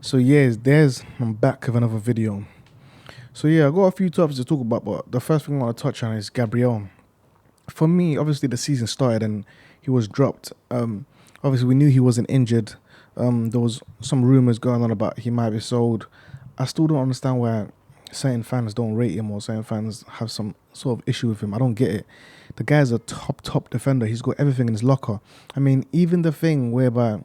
So yeah, I'm back with another video. So yeah, I got a few topics to talk about, but the first thing I want to touch on is Gabriel. For me, obviously the season started and he was dropped. Obviously we knew he wasn't injured. There was some rumors going on about he might be sold. I still don't understand why certain fans don't rate him or certain fans have some sort of issue with him. I don't get it. The guy's a top defender. He's got everything in his locker. I mean, even the thing whereby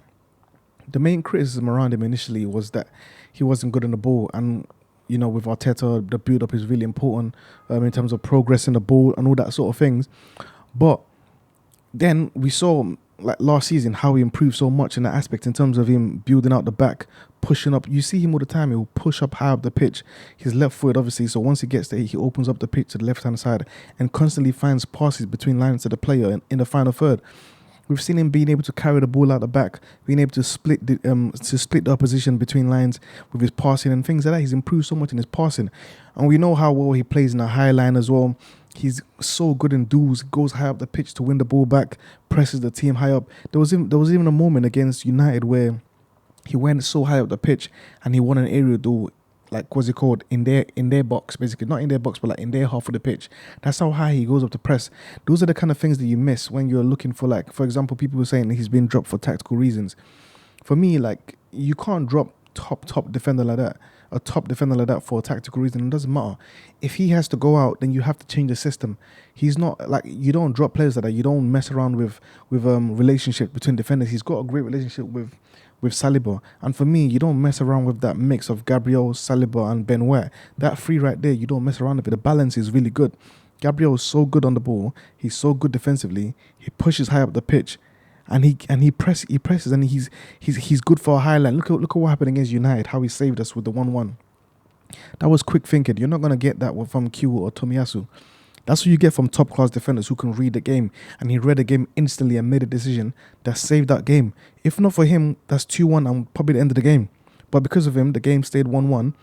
the main criticism around him initially was that he wasn't good on the ball. And, with Arteta, the build up is really important in terms of progressing the ball and all that sort of things. But then we saw, like last season, how he improved so much in that aspect in terms of him building out the back, pushing up. You see him all the time. He'll push up high up the pitch. He's left footed, obviously. So once he gets there, he opens up the pitch to the left hand side and constantly finds passes between lines to the player in the final third. We've seen him being able to carry the ball out the back, being able to split the opposition between lines with his passing and things like that. He's improved so much in his passing, and we know how well he plays in the high line as well. He's so good in duels, goes high up the pitch to win the ball back, presses the team high up. There was even a moment against United where he went so high up the pitch and he won an aerial duel, like what's it called, in their box, basically not in their box but like in their half of the pitch. That's how high he goes up to press. Those are the kind of things that you miss when you're looking for, like, for example, people were saying he's been dropped for tactical reasons. For me, like, you can't drop top defender like that, a top defender like that, for a tactical reason. It doesn't matter. If he has to go out, then you have to change the system. He's not like, you don't drop players like that. You don't mess around with relationship between defenders. He's got a great relationship with Saliba, and for me, you don't mess around with that mix of Gabriel, Saliba, and Ben White. That three right there, you don't mess around with it. The balance is really good. Gabriel is so good on the ball. He's so good defensively. He pushes high up the pitch, and he presses, and he's good for a highline. Look at what happened against United. How he saved us with the 1-1. That was quick thinking. You're not gonna get that from Q or Tomiyasu. That's what you get from top class defenders who can read the game. And he read the game instantly and made a decision that saved that game. If not for him, that's 2-1 and probably the end of the game. But because of him, the game stayed 1-1.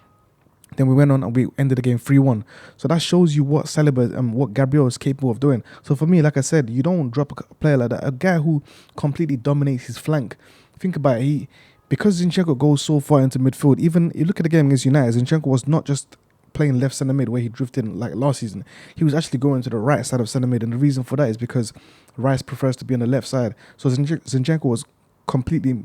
Then we went on and we ended the game 3-1. So that shows you what Saliba and what Gabriel is capable of doing. So for me, like I said, you don't drop a player like that. A guy who completely dominates his flank. Think about it. Because Zinchenko goes so far into midfield, even you look at the game against United, Zinchenko was not just playing left centre mid where he drifted like last season. He was actually going to the right side of centre mid, and the reason for that is because Rice prefers to be on the left side. So Zinchenko was completely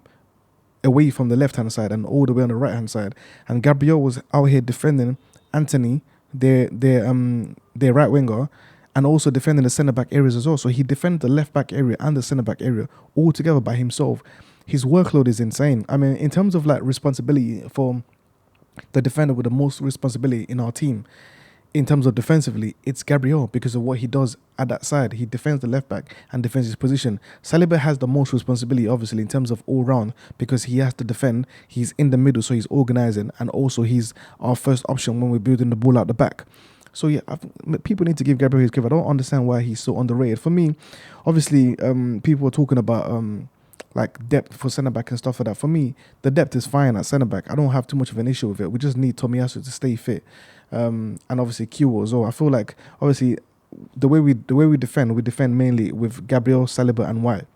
away from the left hand side and all the way on the right hand side, and Gabriel was out here defending Anthony, their right winger, and also defending the centre back areas as well. So he defended the left back area and the centre back area all together by himself. His workload is insane. I mean, in terms of like responsibility for the defender with the most responsibility in our team, in terms of defensively, it's Gabriel because of what he does at that side. He defends the left back and defends his position. Saliba has the most responsibility, obviously, in terms of all round because he has to defend. He's in the middle, so he's organising, and also he's our first option when we're building the ball out the back. So yeah, people need to give Gabriel his credit. I don't understand why he's so underrated. For me, obviously, people were talking about like depth for centre back and stuff like that. For me, the depth is fine at centre back. I don't have too much of an issue with it. We just need Tomiyasu to stay fit, and obviously Q as well. I feel like obviously the way we defend mainly with Gabriel, Saliba, and White.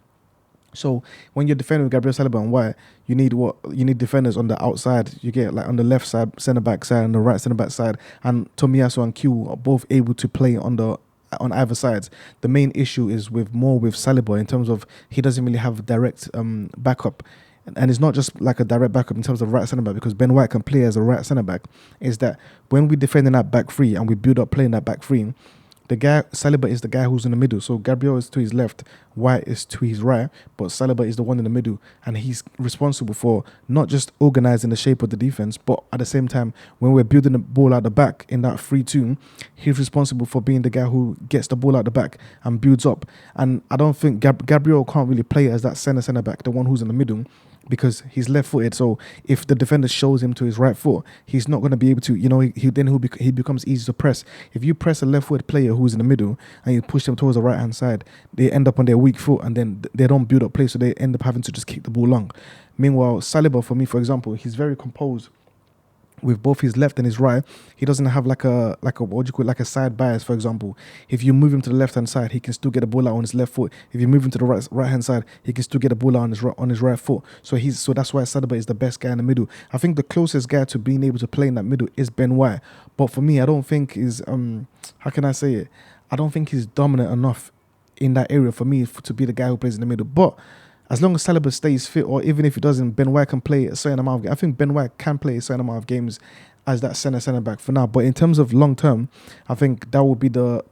So when you're defending with Gabriel, Saliba, and White, you need defenders on the outside. You get like on the left side, centre back side, and the right centre back side, and Tomiyasu and Q are both able to play on either sides. The main issue is with Saliba in terms of he doesn't really have direct backup. And it's not just like a direct backup in terms of right centre back, because Ben White can play as a right centre back. Is that when we defend in that back three and we build up playing that back three, the guy Saliba is the guy who's in the middle. So Gabriel is to his left, White is to his right, but Saliba is the one in the middle, and he's responsible for not just organising the shape of the defense, but at the same time, when we're building the ball out the back in that 3-2, he's responsible for being the guy who gets the ball out the back and builds up. And I don't think Gabriel can't really play as that centre back, the one who's in the middle, because he's left-footed. So if the defender shows him to his right foot, he's not going to be able to, he becomes easy to press. If you press a left-footed player who's in the middle and you push them towards the right-hand side, they end up on their weak foot and then they don't build up play, so they end up having to just kick the ball long. Meanwhile, Saliba, for me, for example, he's very composed with both his left and his right. He doesn't have like a what do you call it, like a side bias. For example, if you move him to the left hand side, he can still get a ball out on his left foot. If you move him to the right hand side, he can still get a ball out on his right foot. So that's why Saliba is the best guy in the middle. I think the closest guy to being able to play in that middle is Ben White. But for me, I don't think is how can I say it? I don't think he's dominant enough in that area for me to be the guy who plays in the middle. But as long as Saliba stays fit, or even if he doesn't, Ben White can play a certain amount of games. I think Ben White can play a certain amount of games as that centre back for now. But in terms of long term, I think that would be the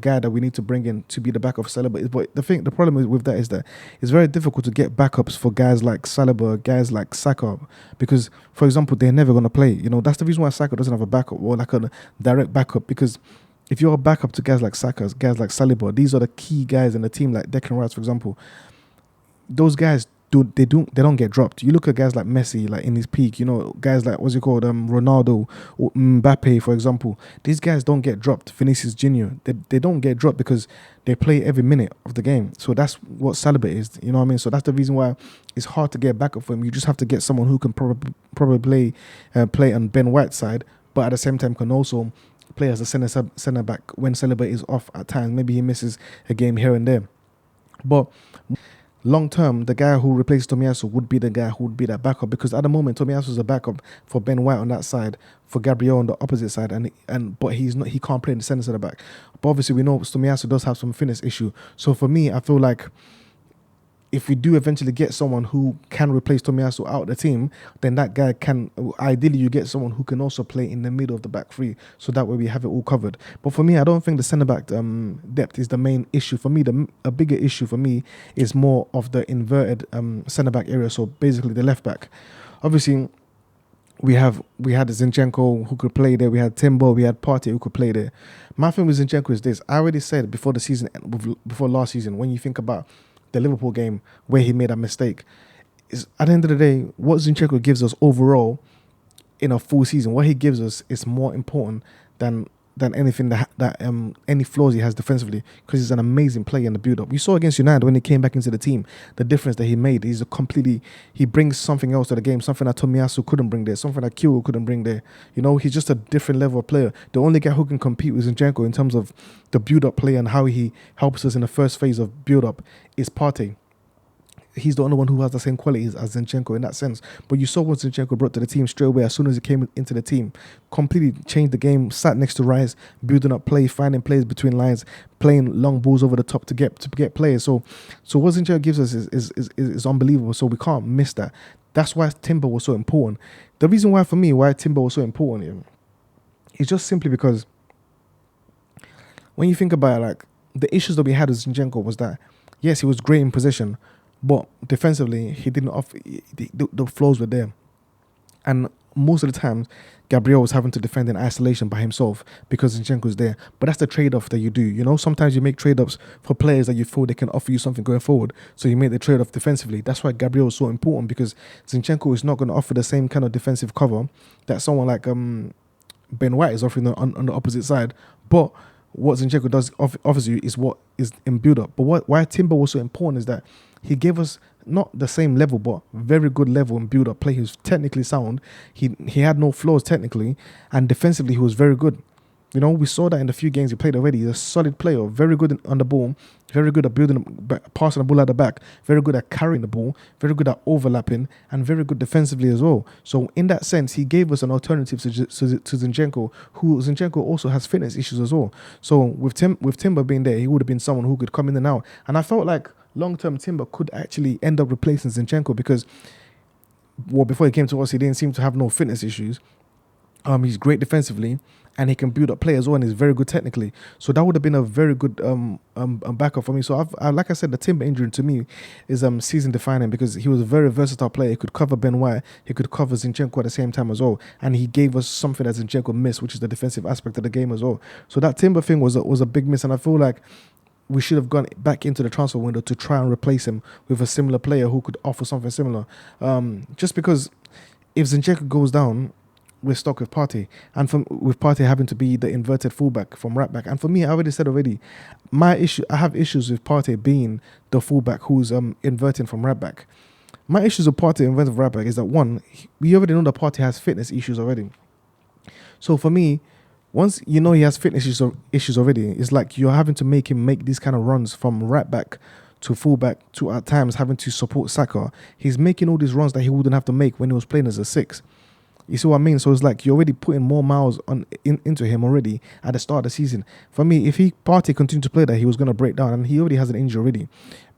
guy that we need to bring in to be the backup of Saliba. But the problem with that is that it's very difficult to get backups for guys like Saliba, guys like Saka, because, for example, they're never going to play. You know, that's the reason why Saka doesn't have a backup or like a direct backup, because if you're a backup to guys like Saka, guys like Saliba, these are the key guys in the team, like Declan Rice, for example. Those guys don't get dropped. You look at guys like Messi, like in his peak, you know, guys like Ronaldo or Mbappe, for example. These guys don't get dropped. Vinicius Junior, they don't get dropped because they play every minute of the game. So that's what Saliba is. You know what I mean? So that's the reason why it's hard to get backup for him. You just have to get someone who can probably play on Ben White's side, but at the same time can also play as a centre back when Saliba is off at times. Maybe he misses a game here and there, but long term, the guy who replaces Tomiyasu would be the guy who would be that backup, because at the moment Tomiyasu is a backup for Ben White on that side, for Gabriel on the opposite side, but he can't play in the centre back. But obviously we know Tomiyasu does have some fitness issue. So for me, I feel like if we do eventually get someone who can replace Tomiyasu out of the team, then that guy can, ideally you get someone who can also play in the middle of the back three, so that way we have it all covered. But for me, I don't think the centre-back depth is the main issue. For me, a bigger issue for me is more of the inverted centre-back area, so basically the left-back. Obviously, we had Zinchenko who could play there, we had Timber, we had Partey who could play there. My thing with Zinchenko is this: I already said before last season, when you think about the Liverpool game where he made a mistake, is at the end of the day, what Zinchenko gives us overall in a full season, what he gives us is more important than anything that any flaws he has defensively, because he's an amazing player in the build-up. You saw against United when he came back into the team, the difference that he made. He brings something else to the game, something that Tomiyasu couldn't bring there, something that Kyo couldn't bring there. You know, he's just a different level of player. The only guy who can compete with Zinchenko in terms of the build-up play and how he helps us in the first phase of build-up is Partey. He's the only one who has the same qualities as Zinchenko in that sense. But you saw what Zinchenko brought to the team straight away as soon as he came into the team. Completely changed the game, sat next to Rice, building up play, finding plays between lines, playing long balls over the top to get players. So what Zinchenko gives us is unbelievable. So we can't miss that. That's why Timber was so important. The reason why, for me, why Timber was so important is just simply because when you think about it, like, the issues that we had with Zinchenko was that, yes, he was great in possession, but defensively, he didn't offer, the flaws were there. And most of the times, Gabriel was having to defend in isolation by himself because Zinchenko's there. But that's the trade-off that you do. You know, sometimes you make trade-offs for players that you feel they can offer you something going forward. So you make the trade-off defensively. That's why Gabriel is so important, because Zinchenko is not going to offer the same kind of defensive cover that someone like Ben White is offering on the opposite side. But what Zinchenko does offers you is what is in build-up. But why Timber was so important is that he gave us not the same level, but very good level in build-up play. He was technically sound. He had no flaws technically, and defensively he was very good. You know, we saw that in the few games he played already. He's a solid player, very good on the ball, very good at passing the ball at the back, very good at carrying the ball, very good at overlapping, and very good defensively as well. So in that sense, he gave us an alternative to Zinchenko, who Zinchenko also has fitness issues as well. So with Timber being there, he would have been someone who could come in and out. And I felt like long-term Timber could actually end up replacing Zinchenko because, well, before he came to us, he didn't seem to have no fitness issues. He's great defensively, and he can build up play as well, and he's very good technically. So that would have been a very good backup for me. So like I said, the Timber injury to me is season defining, because he was a very versatile player. He could cover Ben White, he could cover Zinchenko at the same time as well, and he gave us something that Zinchenko missed, which is the defensive aspect of the game as well. So that Timber thing was a big miss, and I feel like we should have gone back into the transfer window to try and replace him with a similar player who could offer something similar. Just because if Zinchenko goes down, we're stuck with Partey, and with Partey having to be the inverted fullback from right back. And for me, I already said I have issues with Partey being the fullback who's inverting from right back. My issues with Partey inverting from right back is that, one, we already know that Partey has fitness issues already. So for me, once you know he has fitness issues already, it's like you're having to make him make these kind of runs from right back to full back to at times having to support Saka. He's making all these runs that he wouldn't have to make when he was playing as a six. You see what I mean? So it's like you're already putting more miles into him already at the start of the season. For me, if he Partey continued to play that, he was going to break down, and he already has an injury already.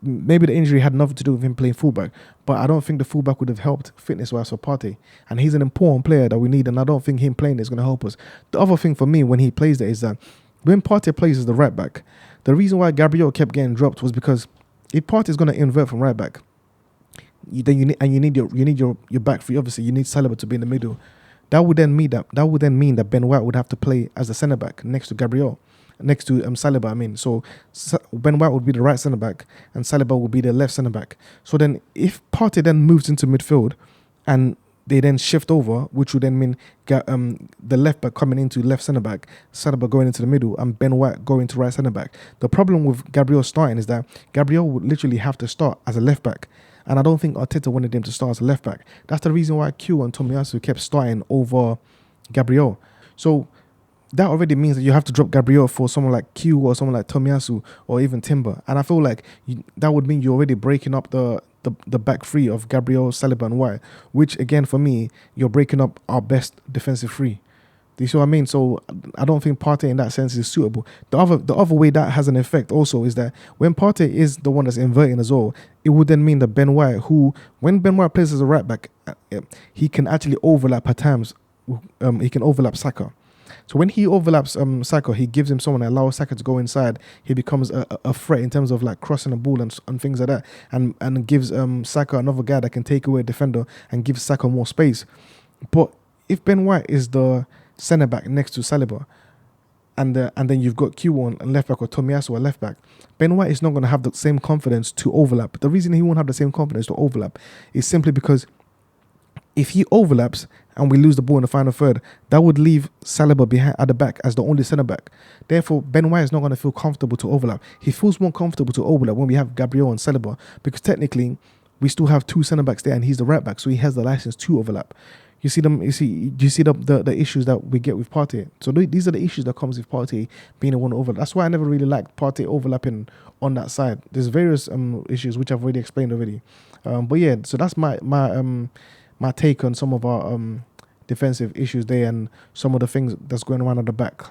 Maybe the injury had nothing to do with him playing fullback, but I don't think the fullback would have helped fitness-wise for Partey. And he's an important player that we need, and I don't think him playing is going to help us. The other thing for me when he plays there is that when Partey plays as the right back, the reason why Gabriel kept getting dropped was because if Partey is going to invert from right back, then you need your back three. Obviously, you need Saliba to be in the middle. That would then mean that Ben White would have to play as the centre back next to Gabriel, next to Saliba. I mean, so Ben White would be the right centre back, and Saliba would be the left centre back. So then, if Partey then moves into midfield, and they then shift over, which would then mean the left back coming into left centre back, Saliba going into the middle, and Ben White going to right centre back. The problem with Gabriel starting is that Gabriel would literally have to start as a left back. And I don't think Arteta wanted him to start as a left back. That's the reason why Q and Tomiyasu kept starting over Gabriel. So that already means that you have to drop Gabriel for someone like Q or someone like Tomiyasu or even Timber. And I feel like that would mean you're already breaking up the back three of Gabriel, Saliba and White, which again for me, you're breaking up our best defensive three. Do you see what I mean? So I don't think Partey in that sense is suitable. The other way that has an effect also is that when Partey is the one that's inverting as well, it would then mean that Ben White, when Ben White plays as a right back, he can actually overlap at times. He can overlap Saka. So when he overlaps Saka, he gives him someone that allows Saka to go inside. He becomes a threat in terms of like crossing the ball and things like that, and gives Saka another guy that can take away a defender and give Saka more space. But if Ben White is the centre back next to Saliba, and then you've got Q1 and left back or Tomiyasu at left back, Ben White is not going to have the same confidence to overlap. The reason he won't have the same confidence to overlap is simply because if he overlaps and we lose the ball in the final third, that would leave Saliba behind at the back as the only centre back. Therefore, Ben White is not going to feel comfortable to overlap. He feels more comfortable to overlap when we have Gabriel and Saliba, because technically we still have two centre backs there and he's the right back, so he has the license to overlap. You see the issues that we get with Partey. So these are the issues that comes with Partey being the one to overlap. That's why I never really liked Partey overlapping on that side. There's various issues which I've already explained already. But yeah, so that's my take on some of our defensive issues there and some of the things that's going around at the back.